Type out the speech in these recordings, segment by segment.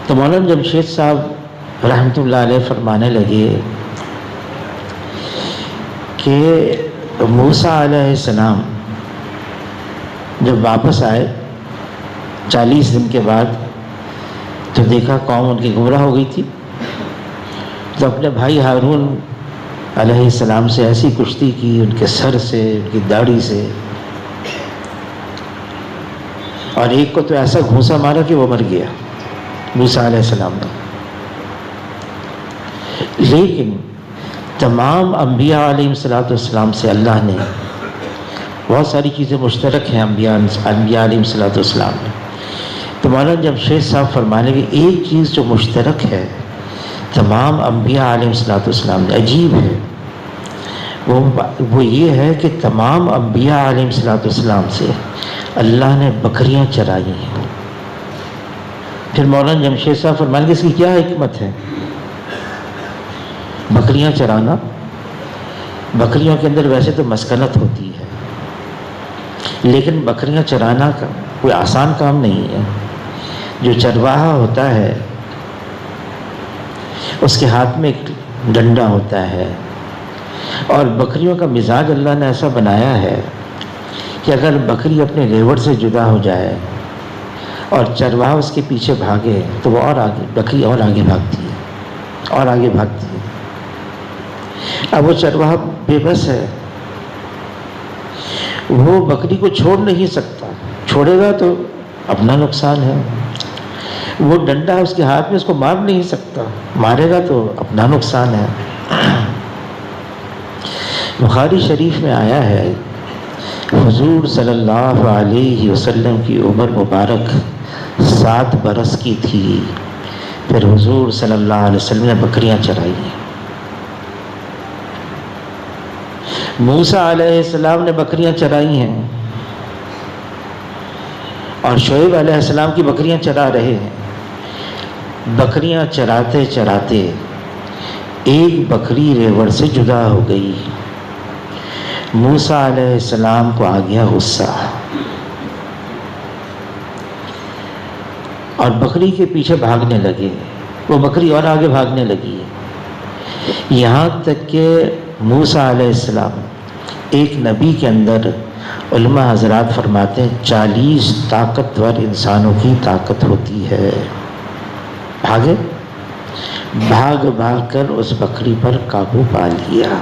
تو مولانا جمشید صاحب رحمۃ اللہ علیہ فرمانے لگے کہ موسیٰ علیہ السلام جب واپس آئے 40 دن کے بعد تو دیکھا قوم ان کی گمراہ ہو گئی تھی، تو اپنے بھائی ہارون علیہ السلام سے ایسی کشتی کی، ان کے سر سے، ان کی داڑھی سے، اور ایک کو تو ایسا گھونسا مارا کہ وہ مر گیا موسیٰ علیہ السلام نے۔ لیکن تمام انبیاء علیہ السلام سے اللہ نے بہت ساری چیزیں مشترک ہیں انبیاء علیہ السلام میں، تو مولانا جمشید صاحب فرمانے کہ ایک چیز جو مشترک ہے تمام انبیاء علیہ السلام نے، عجیب ہے، وہ یہ ہے کہ تمام انبیاء علیہ السلام سے اللہ نے بکریاں چرائی ہیں۔ پھر مولانا جمشید صاحب فرمانے کہ اس کی کیا حکمت ہے؟ بکریاں چرانا، بکریوں کے اندر ویسے تو مسکنت ہوتی ہے، لیکن بکریاں چرانا کا کوئی آسان کام نہیں ہے۔ جو چرواہا ہوتا ہے اس کے ہاتھ میں ایک ڈنڈا ہوتا ہے، اور بکریوں کا مزاج اللہ نے ایسا بنایا ہے کہ اگر بکری اپنے ریوڑ سے جدا ہو جائے اور چرواہا اس کے پیچھے بھاگے تو وہ اور آگے، بکری اور آگے بھاگتی ہے اور آگے بھاگتی ہے۔ اب وہ چرواہا بے بس ہے، وہ بکری کو چھوڑ نہیں سکتا، چھوڑے گا تو اپنا نقصان ہے، وہ ڈنڈا اس کے ہاتھ میں، اس کو مار نہیں سکتا، مارے گا تو اپنا نقصان ہے۔ بخاری شریف میں آیا ہے حضور صلی اللہ علیہ وسلم کی عمر مبارک 7 برس کی تھی، پھر حضور صلی اللہ علیہ وسلم نے بکریاں چرائی ہیں۔ موسیٰ علیہ السلام نے بکریاں چرائی ہیں، اور شعیب علیہ السلام کی بکریاں چرا رہے ہیں۔ بکریاں چراتے چراتے ایک بکری ریوڑ سے جدا ہو گئی، موسیٰ علیہ السلام کو آ گیا غصہ، اور بکری کے پیچھے بھاگنے لگے، وہ بکری اور آگے بھاگنے لگی، یہاں تک کہ موسیٰ علیہ السلام، ایک نبی کے اندر علماء حضرات فرماتے ہیں 40 طاقتور انسانوں کی طاقت ہوتی ہے، بھاگے، بھاگ بھاگ کر اس بکری پر قابو پا لیا۔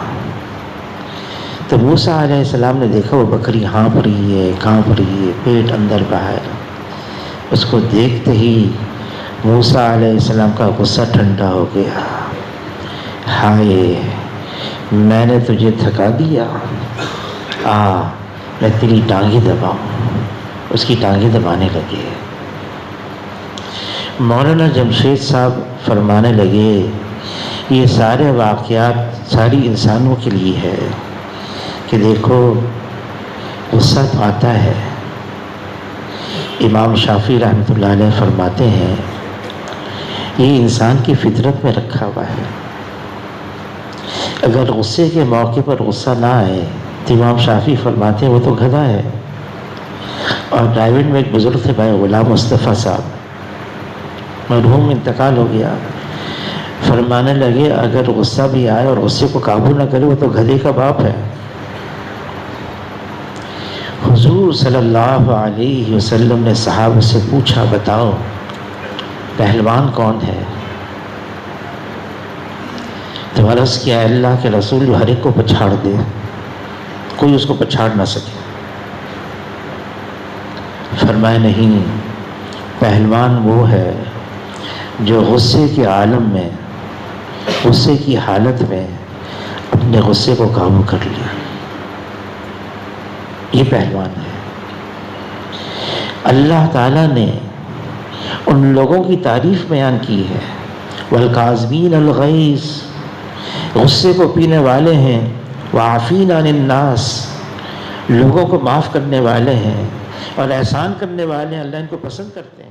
تو موسیٰ علیہ السلام نے دیکھا وہ بکری ہانپ رہی ہے، کانپ رہی ہے، پیٹ اندر باہر، اس کو دیکھتے ہی موسیٰ علیہ السلام کا غصہ ٹھنڈا ہو گیا، ہائے میں نے تجھے تھکا دیا، میں تیری ٹانگیں دباؤں، اس کی ٹانگیں دبانے لگے۔ مولانا جمشید صاحب فرمانے لگے یہ سارے واقعات ساری انسانوں کے لیے ہے کہ دیکھو غصہ تو آتا ہے۔ امام شافعی رحمۃ اللہ علیہ فرماتے ہیں یہ انسان کی فطرت میں رکھا ہوا ہے، اگر غصے کے موقع پر غصہ نہ آئے تو امام شافعی فرماتے ہیں وہ تو گدھا ہے۔ اور ڈائیوڈ میں ایک بزرگ تھے بھائی غلام مصطفیٰ صاحب، مرحوم انتقال ہو گیا، فرمانے لگے اگر غصہ بھی آئے اور غصے کو قابو نہ کرے وہ تو گدھے کا باپ ہے۔ حضور صلی اللہ علیہ وسلم نے صحابہ سے پوچھا بتاؤ پہلوان کون ہے؟ تو عرض کیا اللہ کے رسول جو ہر ایک کو پچھاڑ دے، کوئی اس کو پچھاڑ نہ سکے۔ فرمایا نہیں، پہلوان وہ ہے جو غصے کے عالم میں، غصے کی حالت میں اپنے غصے کو قابو کر لیا، یہ پہلوان ہے۔ اللہ تعالیٰ نے ان لوگوں کی تعریف بیان کی ہے والکاظمین الغیظ، غصے کو پینے والے ہیں، وعافین عن الناس، لوگوں کو معاف کرنے والے ہیں اور احسان کرنے والے ہیں، اللہ ان کو پسند کرتے ہیں۔